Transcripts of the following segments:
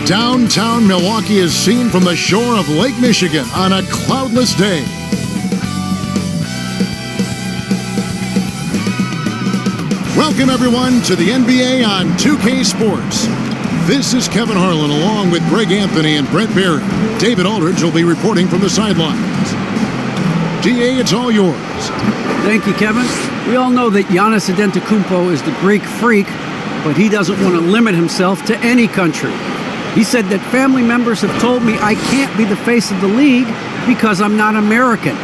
Downtown Milwaukee is seen from the shore of Lake Michigan on a cloudless day. Welcome, everyone, to the NBA on 2K Sports. This is Kevin Harlan along with Greg Anthony and Brent Barry. David Aldridge will be reporting from the sidelines. DA, it's all yours. Thank you, Kevin. We all know that Giannis Antetokounmpo is the Greek freak, but he doesn't want to limit himself to any country. He said that family members have told me I can't be the face of the league because I'm not American.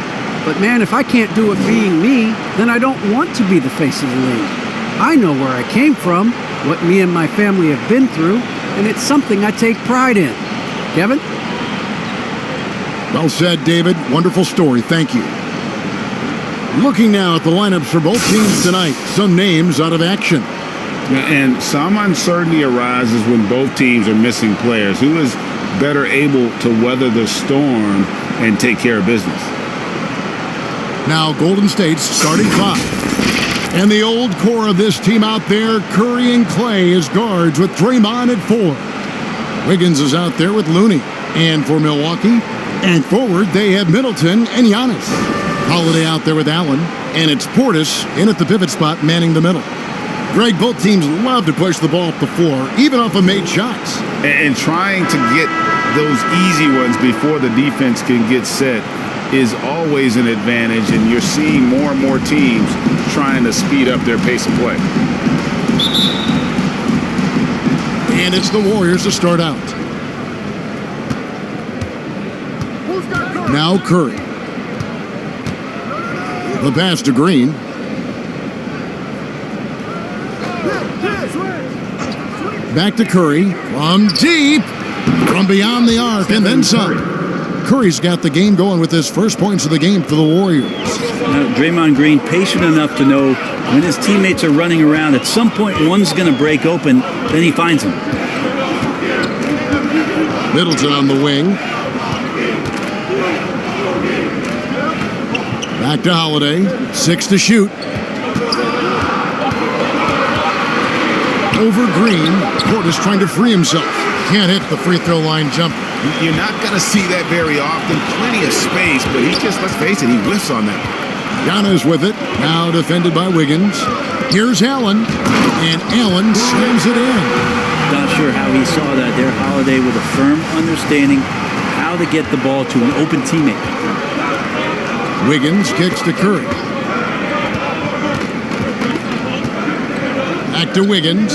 But man, if I can't do it being me, then I don't want to be the face of the league. I know where I came from, what me and my family have been through, and it's something I take pride in. Kevin? Well said, David. Wonderful story. Thank you. Looking now at the lineups for both teams tonight, some names out of action. And some uncertainty arises when both teams are missing players. Who is better able to weather the storm and take care of business? Now Golden State's starting five. And the old core of this team out there, Curry and Clay as guards with Draymond at 4. Wiggins is out there with Looney. And for Milwaukee, and forward, they have Middleton and Giannis. Holiday out there with Allen. And it's Portis in at the pivot spot, manning the middle. Greg, both teams love to push the ball up the floor, even off of made shots. And trying to get those easy ones before the defense can get set is always an advantage, and you're seeing more and more teams trying to speed up their pace of play. And it's the Warriors to start out. Now Curry. The pass to Green. Back to Curry from deep, from beyond the arc, and then some. Curry's got the game going with his first points of the game for the Warriors. Draymond Green patient enough to know when his teammates are running around, at some point one's going to break open, then he finds him. Middleton on the wing. Back to Holiday, 6 to shoot. Over Green, Portis trying to free himself. Can't hit the free throw line jump. You're not going to see that very often. Plenty of space, but he just, let's face it, he whiffs on that. Giannis with it, now defended by Wiggins. Here's Allen, and Allen slams it in. Not sure how he saw that there. Holiday with a firm understanding how to get the ball to an open teammate. Wiggins kicks to Curry. Back to Wiggins.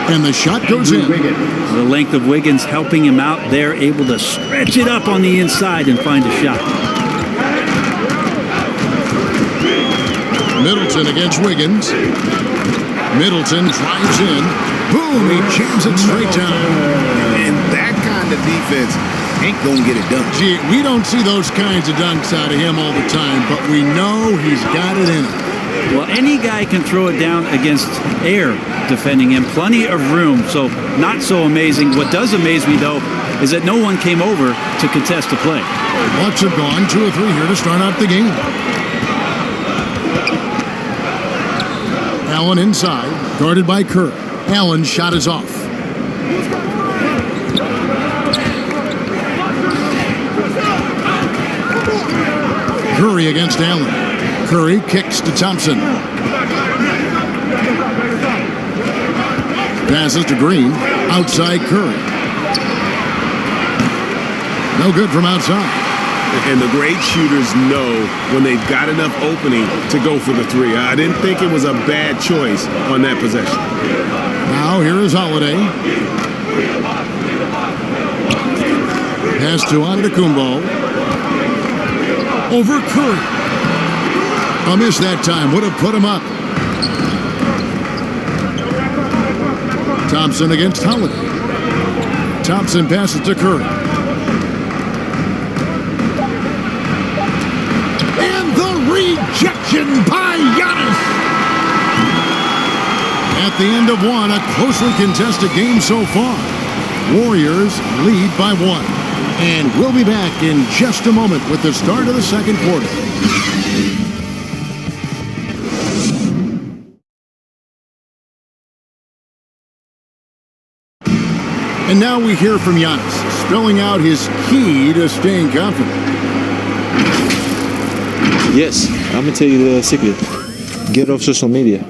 And the shot goes in. The length of Wiggins helping him out there, able to stretch it up on the inside and find a shot. Middleton against Wiggins. Middleton drives in. Boom, he jams it straight down. And that kind of defense ain't gonna get it done. Gee, we don't see those kinds of dunks out of him all the time, but we know he's got it in him. Well, any guy can throw it down against air defending him. Plenty of room, so not so amazing. What does amaze me, though, is that no one came over to contest the play. Bucks have gone 2 or 3 here to start out the game. Allen inside, guarded by Curry. Allen's shot is off. Curry against Allen. Curry kicks to Thompson. Passes to Green. Outside Curry. No good from outside. And the great shooters know when they've got enough opening to go for the three. I didn't think it was a bad choice on that possession. Now here is Holiday. Pass to Antetokounmpo. Over Curry. A miss that time. Would have put him up. Thompson against Holiday. Thompson passes to Curry. And the rejection by Giannis. At the end of one, a closely contested game so far. Warriors lead by 1. And we'll be back in just a moment with the start of the second quarter. And now we hear from Giannis, spelling out his key to staying confident. Yes, I'm gonna tell you the secret. Get off social media.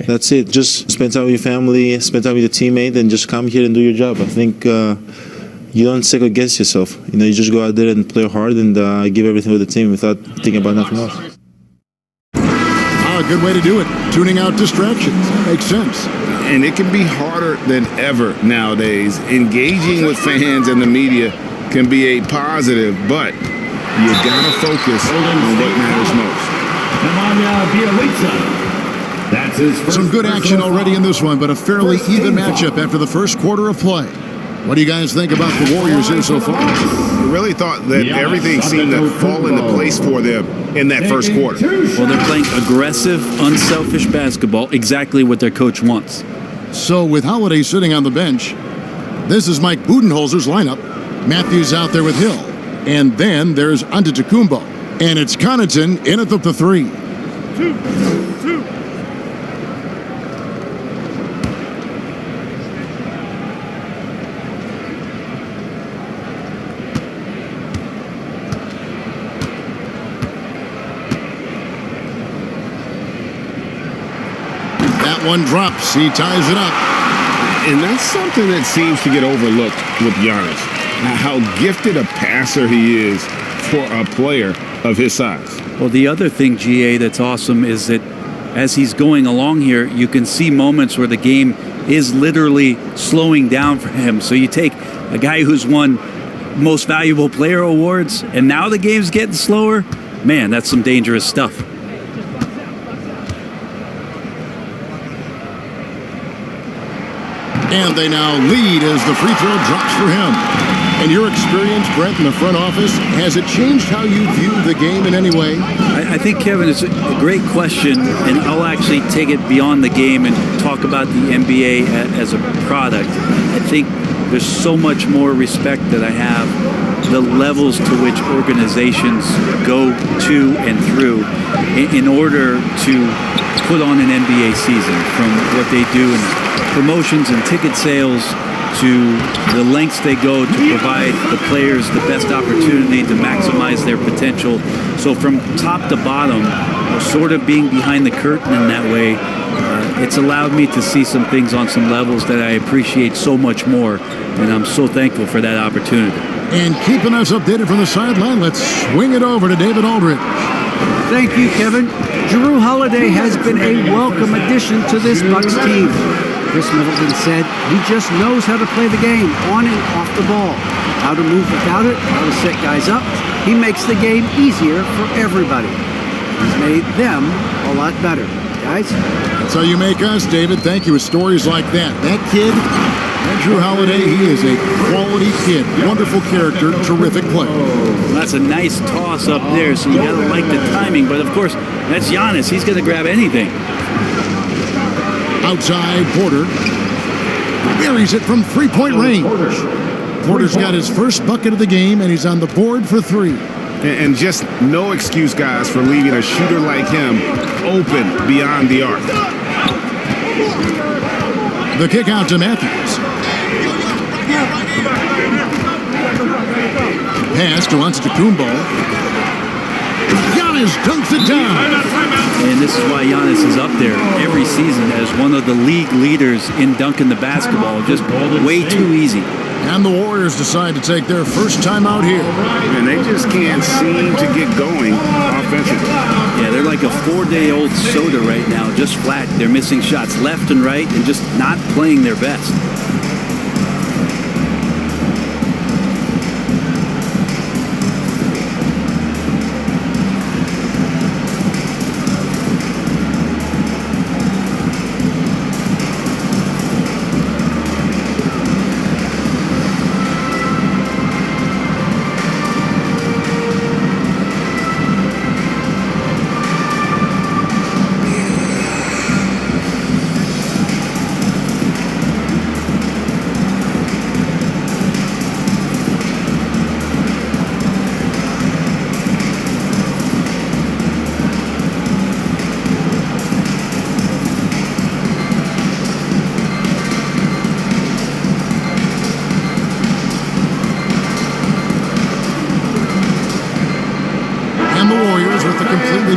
That's it. Just spend time with your family, spend time with your teammate, and just come here and do your job. I think you don't second guess yourself. You just go out there and play hard and give everything with the team without thinking about nothing else. A good way to do it. Tuning out distractions. That makes sense. And it can be harder than ever nowadays. Engaging with fans and the media can be a positive, but you gotta focus on what matters most. That's his first. Some good action already in this one, but a fairly even matchup after the first quarter of play. What do you guys think about the Warriors here so far? I really thought that everything seemed to fall into place for them in that first quarter. Well, they're playing aggressive, unselfish basketball, exactly what their coach wants. So with Holiday sitting on the bench, this is Mike Budenholzer's lineup. Matthews out there with Hill. And then there's Antetokounmpo. And it's Connaughton in at the three. That one drops. He ties it up. And that's something that seems to get overlooked with Giannis. How gifted a passer he is for a player of his size. Well, the other thing, GA, that's awesome is that as he's going along here, you can see moments where the game is literally slowing down for him. So you take a guy who's won most valuable player awards, and now the game's getting slower. Man, that's some dangerous stuff. And they now lead as the free throw drops for him. In your experience, Brett, in the front office, has it changed how you view the game in any way? I think, Kevin, it's a great question, and I'll actually take it beyond the game and talk about the NBA as a product. I think there's so much more respect that I have, the levels to which organizations go to and through in order to put on an NBA season, from what they do in promotions and ticket sales to the lengths they go to provide the players the best opportunity to maximize their potential. So from top to bottom, sort of being behind the curtain in that way, it's allowed me to see some things on some levels that I appreciate so much more, and I'm so thankful for that opportunity. And keeping us updated from the sideline, let's swing it over to David Aldridge. Thank you, Kevin. Jrue Holiday has been a welcome addition to this Bucks team. Chris Middleton said he just knows how to play the game on and off the ball, how to move without it, how to set guys up. He makes the game easier for everybody. He's made them a lot better. Guys? That's how you make us, David. Thank you. With stories like that. That kid, that Jrue Holiday, he is a quality kid. Wonderful character, terrific player. That's a nice toss up there, so you gotta like the timing. But of course, that's Giannis. He's gonna grab anything. Outside, Porter buries it from three-point range. Porter's got his first bucket of the game, and he's on the board for three. And just no excuse, guys, for leaving a shooter like him open beyond the arc. The kick out to Matthews. Pass to Antetokounmpo. Giannis dunks it down. And this is why Giannis is up there every season as one of the league leaders in dunking the basketball. Just way too easy. And the Warriors decide to take their first time out here. And they just can't seem to get going offensively. Yeah, they're like a 4-day-old soda right now, just flat. They're missing shots left and right and just not playing their best.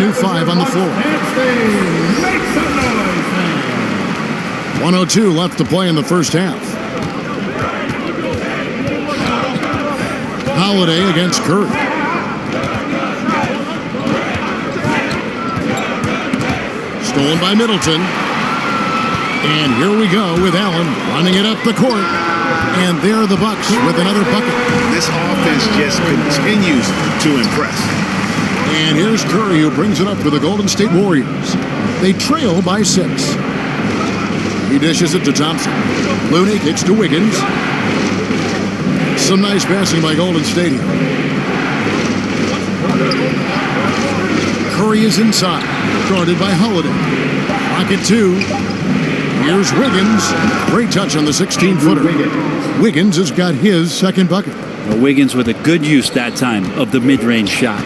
new 5 on the floor. Make some noise, man. 1:02 left to play in the first half. Holiday against Curry. Stolen by Middleton. And here we go with Allen running it up the court. And there are the Bucks with another bucket. This offense just continues to impress. And here's Curry, who brings it up for the Golden State Warriors. They trail by 6. He dishes it to Thompson. Looney kicks to Wiggins. Some nice passing by Golden State here. Curry is inside, guarded by Holiday. Pocket 2. Here's Wiggins. Great touch on the 16-footer. Wiggins has got his second bucket. Well, Wiggins with a good use that time of the mid-range shot.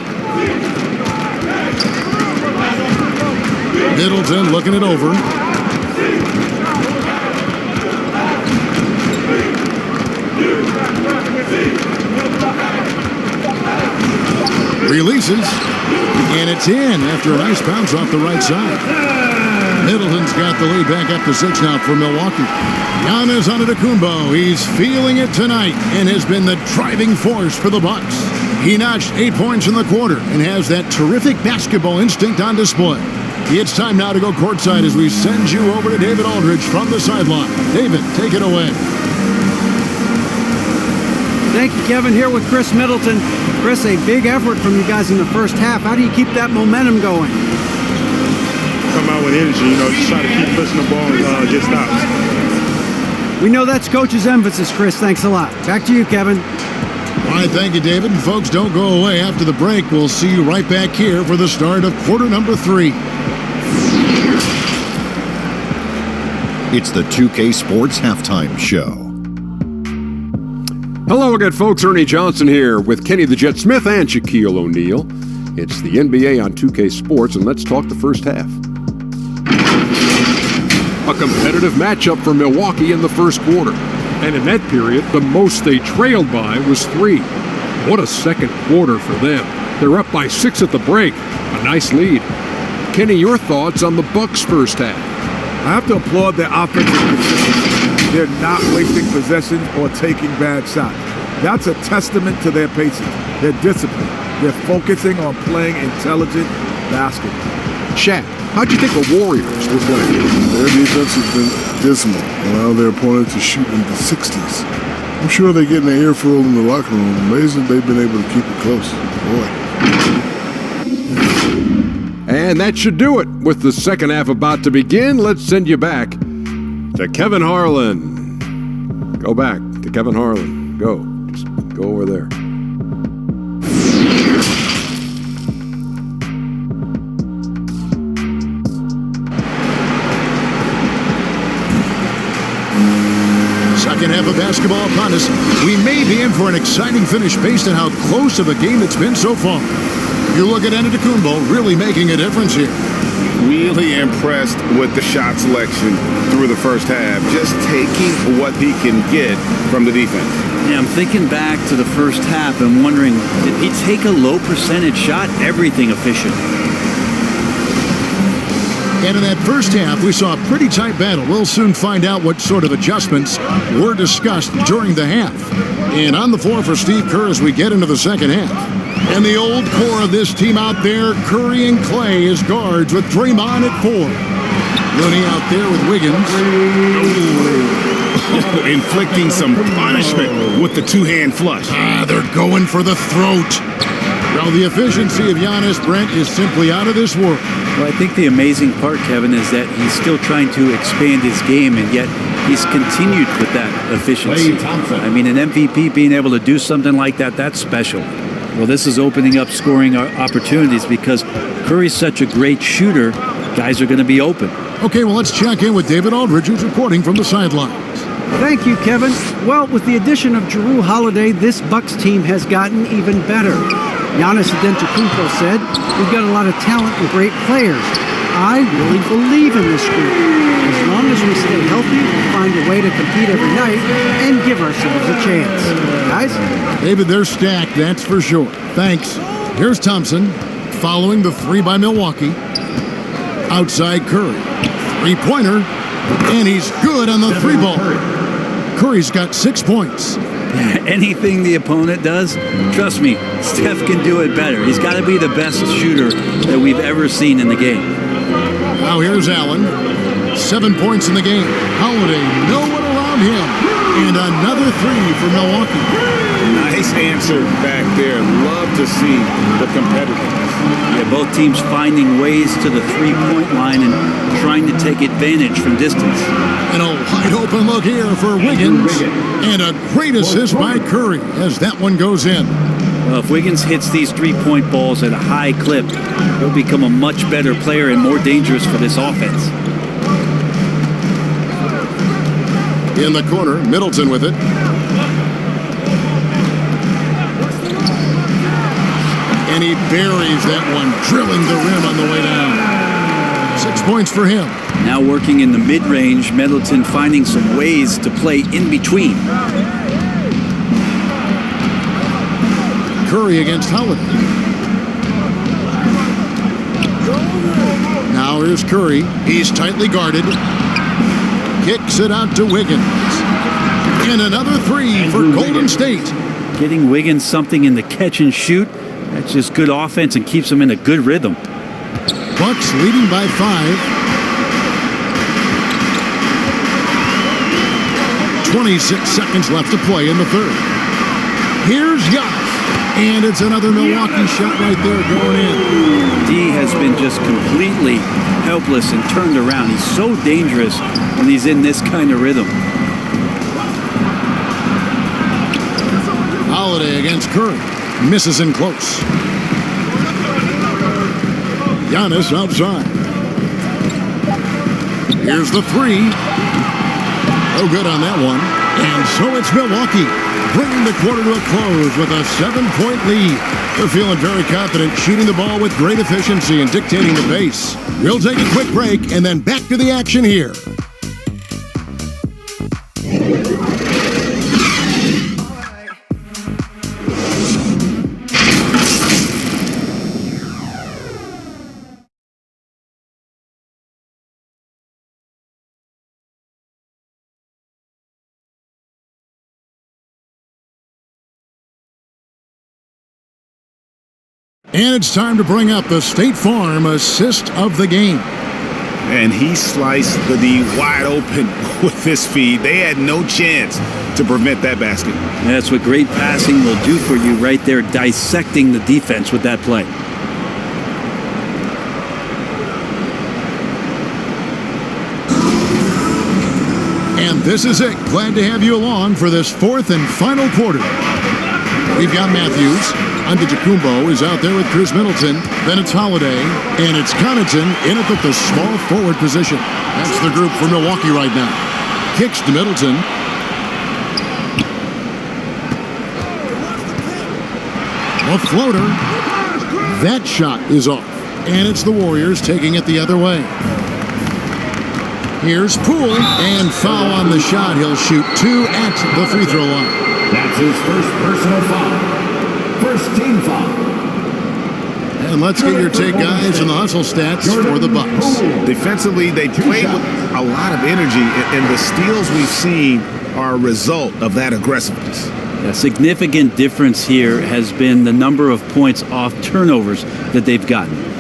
Middleton looking it over. Releases. And it's in after a nice bounce off the right side. Middleton's got the lead back up to 6 now for Milwaukee. Giannis Antetokounmpo. He's feeling it tonight and has been the driving force for the Bucks. He notched 8 points in the quarter and has that terrific basketball instinct on display. It's time now to go courtside as we send you over to David Aldridge from the sideline. David, take it away. Thank you, Kevin. Here with Chris Middleton. Chris, a big effort from you guys in the first half. How do you keep that momentum going? Come out with energy, just try to keep pushing the ball and get stops. We know that's Coach's emphasis, Chris. Thanks a lot. Back to you, Kevin. All right, thank you, David. And folks, don't go away. After the break, we'll see you right back here for the start of quarter number 3. It's the 2K Sports Halftime Show. Hello again, folks. Ernie Johnson here with Kenny the Jet Smith and Shaquille O'Neal. It's the NBA on 2K Sports, and let's talk the first half. A competitive matchup for Milwaukee in the first quarter. And in that period, the most they trailed by was 3. What a second quarter for them. They're up by 6 at the break. A nice lead. Kenny, your thoughts on the Bucks' first half? I have to applaud their offensive consistency. They're not wasting possessions or taking bad shots. That's a testament to their patience, their discipline. They're focusing on playing intelligent basketball. Shaq, how'd you think the Warriors were playing? Their defense has been dismal, allowing their opponent to shoot in the 60s. I'm sure they're getting an earful in the locker room. Amazing they've been able to keep it close. Boy. And that should do it. With the second half about to begin, let's send you back to Kevin Harlan. Go back to Kevin Harlan. Go. Just go over there. Second half of basketball upon us. We may be in for an exciting finish based on how close of a game it's been so far. You look at Antetokounmpo really making a difference here. Really impressed with the shot selection through the first half. Just taking what he can get from the defense. Yeah, I'm thinking back to the first half and wondering, did he take a low percentage shot? Everything efficient. And in that first half, we saw a pretty tight battle. We'll soon find out what sort of adjustments were discussed during the half. And on the floor for Steve Kerr as we get into the second half. And the old core of this team out there, Curry and Clay as guards with Draymond at 4. Looney out there with Wiggins. Inflicting some punishment with the two-hand flush. They're going for the throat. Well, the efficiency of Giannis, Brent, is simply out of this world. Well, I think the amazing part, Kevin, is that he's still trying to expand his game, and yet he's continued with that efficiency. I mean, an MVP being able to do something like that, that's special. Well, this is opening up scoring opportunities because Curry's such a great shooter. Guys are going to be open. Okay, well, let's check in with David Aldridge, who's reporting from the sidelines. Thank you, Kevin. Well, with the addition of Jrue Holiday, this Bucks team has gotten even better. Giannis Antetokounmpo said, "We've got a lot of talent and great players. I really believe in this group. As long as we stay healthy, we'll find a way to compete every night and give ourselves a chance." Guys? David, they're stacked, that's for sure. Thanks. Here's Thompson. following the three by Milwaukee. Outside Curry. Three-pointer. And he's good on the three ball. Curry's got 6 points. Anything the opponent does, trust me, Steph can do it better. He's got to be the best shooter that we've ever seen in the game. Now here's Allen. 7 points in the game. Holiday, no one around him. And another three for Milwaukee. Nice answer back there. Love to see the competitiveness. Yeah, both teams finding ways to the three-point line and trying to take advantage from distance. And a wide open look here for Wiggins. And a great assist by Curry as that one goes in. Well, if Wiggins hits these three-point balls at a high clip, he'll become a much better player and more dangerous for this offense. In the corner, Middleton with it. And he buries that one, drilling the rim on the way down. 6 points for him. Now working in the mid-range, Middleton finding some ways to play in between. Curry against Holiday. Now here's Curry. He's tightly guarded. Kicks it out to Wiggins. And another three for Golden State. Getting Wiggins something in the catch and shoot, that's just good offense and keeps him in a good rhythm. Bucks leading by 5. 26 seconds left to play in the third. Here's Giannis. And it's another Milwaukee shot right there going in. D has been just completely helpless and turned around. He's so dangerous when he's in this kind of rhythm. Holiday against Curry. Misses in close. Giannis outside. Here's the three. No good on that one. And so it's Milwaukee, bringing the quarter to a close with a 7-point lead. They're feeling very confident, shooting the ball with great efficiency and dictating the pace. We'll take a quick break and then back to the action here. And it's time to bring up the State Farm assist of the game. And he sliced the D wide open with his feed. They had no chance to prevent that basket. That's what great passing will do for you right there, dissecting the defense with that play. And this is it. Glad to have you along for this fourth and final quarter. We've got Matthews. Antetokounmpo is out there with Chris Middleton. Then it's Holiday. And it's Connaughton in at the small forward position. That's the group for Milwaukee right now. Kicks to Middleton. A floater. That shot is off. And it's the Warriors taking it the other way. Here's Poole. And foul on the shot. He'll shoot 2 at the free throw line. That's his first personal foul. First team foul. And let's get your take, guys, on the hustle stats for the Bucks. Defensively, they play with a lot of energy, and the steals we've seen are a result of that aggressiveness. A significant difference here has been the number of points off turnovers that they've gotten.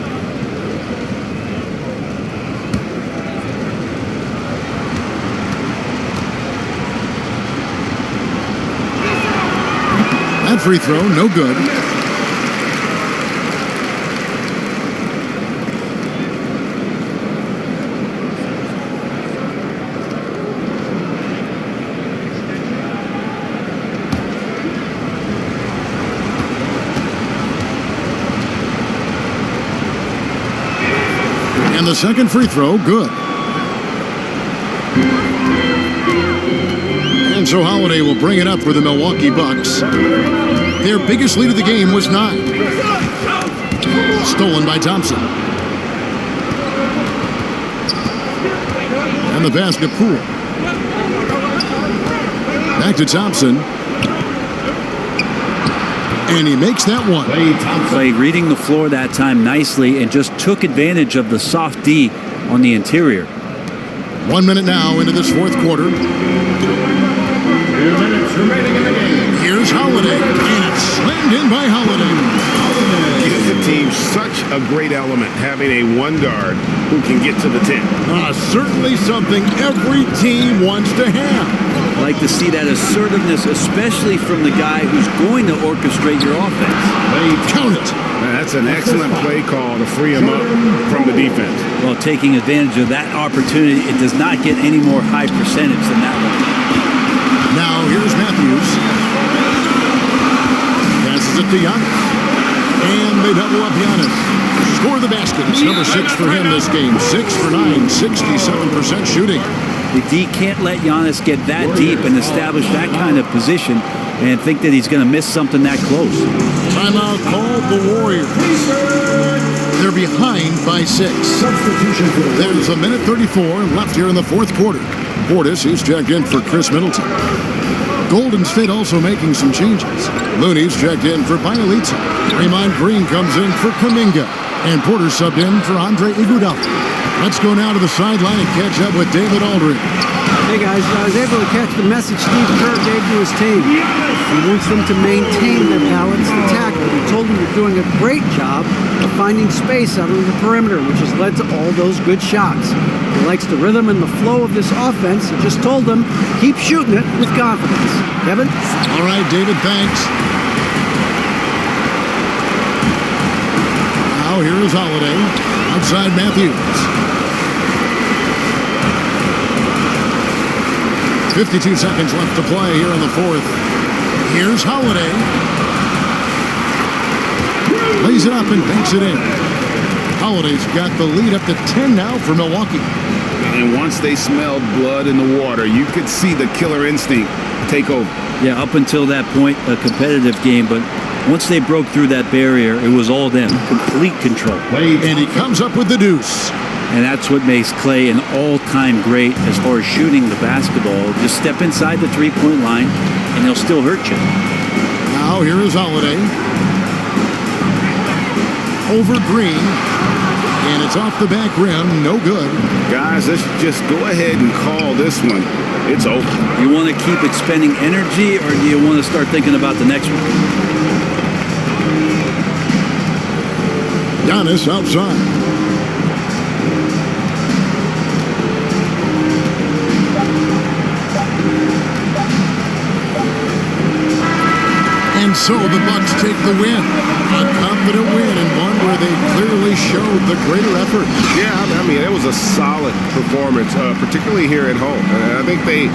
That free throw, no good. And the second free throw, good. And so Holiday will bring it up for the Milwaukee Bucks. Their biggest lead of the game was 9. Stolen by Thompson. And the pass to Poole. Back to Thompson. And he makes that one. Clay reading the floor that time nicely and just took advantage of the soft D on the interior. 1 minute now into this fourth quarter. 2 minutes remaining in the game. Here's Holiday, and it's slammed in by Holiday. Gives the team such a great element having a one guard who can get to the 10. Certainly something every team wants to have. I like to see that assertiveness, especially from the guy who's going to orchestrate your offense. Count it. That's an excellent play call to free him up from the defense. Well, taking advantage of that opportunity, it does not get any more high percentage than that one. Now here's Matthews. Passes it to Giannis. And they double up Giannis. Score the basket. It's number 6 for him this game. 6 for 9, 67% shooting. The D can't let Giannis get that deep and establish that kind of position and think that he's going to miss something that close. Timeout called the Warriors. They're behind by 6. There's a minute 34 left here in the fourth quarter. Portis, he's checked in for Chris Middleton. Golden State also making some changes. Looney's checked in for Bielitsa. Draymond Green comes in for Kuminga. And Porter subbed in for Andre Iguodala. Let's go now to the sideline and catch up with David Aldridge. Hey guys, I was able to catch the message Steve Kerr gave to his team. He wants them to maintain their balanced attack. He told them they're doing a great job of finding space out on the perimeter, which has led to all those good shots. He likes the rhythm and the flow of this offense. He just told them, keep shooting it with confidence. Kevin? All right, David, thanks. Now here is Holiday. Outside Matthews. 52 seconds left to play here in the fourth. Here's Holiday. Lays it up and banks it in. Holiday's got the lead up to 10 now for Milwaukee. And once they smelled blood in the water, you could see the killer instinct take over. Yeah, up until that point, a competitive game, but once they broke through that barrier, it was all them. Complete control. And he comes up with the deuce. And that's what makes Clay an all-time great as far as shooting the basketball. Just step inside the three-point line, and he'll still hurt you. Now here is Holiday. Over Green. And it's off the back rim. No good. Guys, let's just go ahead and call this one. It's over. You want to keep expending energy, or do you want to start thinking about the next one? Giannis outside. And so the Bucks take the win. A confident win, and one where they clearly showed the greater effort. Yeah, I mean, it was a solid performance, particularly here at home. And I think they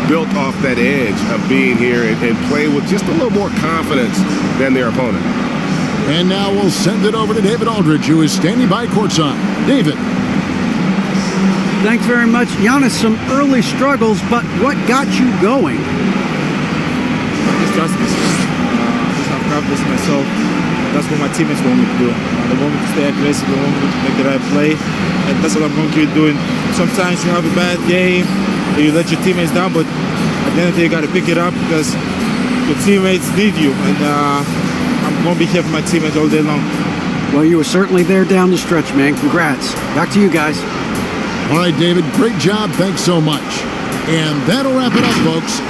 built off that edge of being here and play with just a little more confidence than their opponent. And now we'll send it over to David Aldridge, who is standing by courtside. David. Thanks very much. Giannis, some early struggles, but what got you going? Just trust myself. Just have confidence in myself. That's what my teammates want me to do. They want me to stay aggressive. They want me to make the right play. And that's what I'm going to keep doing. Sometimes you have a bad game and you let your teammates down, but at the end of the day, you got to pick it up because your teammates need you. And I'm going to be here for my teammates all day long. Well, you were certainly there down the stretch, man. Congrats. Back to you guys. All right, David, great job. Thanks so much. And that'll wrap it up, folks.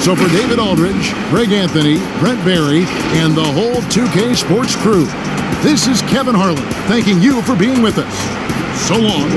So for David Aldridge, Greg Anthony, Brent Barry, and the whole 2K Sports crew, this is Kevin Harlan thanking you for being with us. So long.